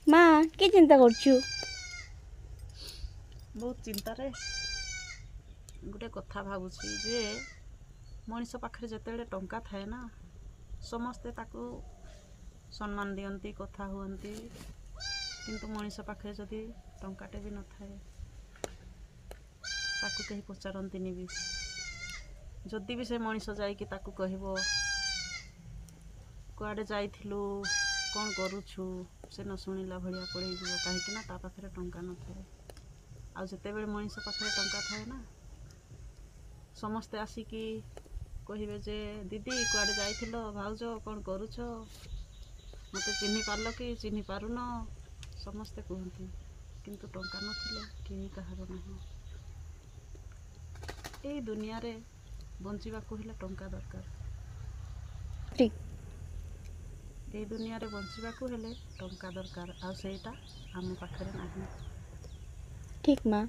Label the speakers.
Speaker 1: माँ कि चिंता करछु?
Speaker 2: बहुत चिंतारे गोटे कथा भावुची जे मनीष पाखे जिते टंका थाए ना समस्ते ताकू सम्मान दियंती कथा हुअंती किंतु मनीष पाखे जदि टंकाटे भी न थाए ताकू कहीं पचारंतीनी भी जदि भी से मनीष जाइकी ताकू कहबो कुआडे जाइथिलु कौन करूछु से न शुणिला भलिया पड़े जीव कहीं ना ता पाखे टंका न थाए आ जिते बेले मनीष पाखे टंका थाए ना समस्ते आसिकी कहिबे जे दीदी कुआडे जाइथिलो भाउज कौन करूछ मते चिन्हि पारल कि चिन्हि पारुन समस्ते कहती किंतु टंका नथिले केही कहार नाही ए दुनिया रे बंचिबा को हेले टंका दरकार
Speaker 1: ठीक
Speaker 2: ए दुनिया रे बंचिबा को हेले टंका दरकार आ सेटा आम पाखरे नाही
Speaker 1: ठीक माँ।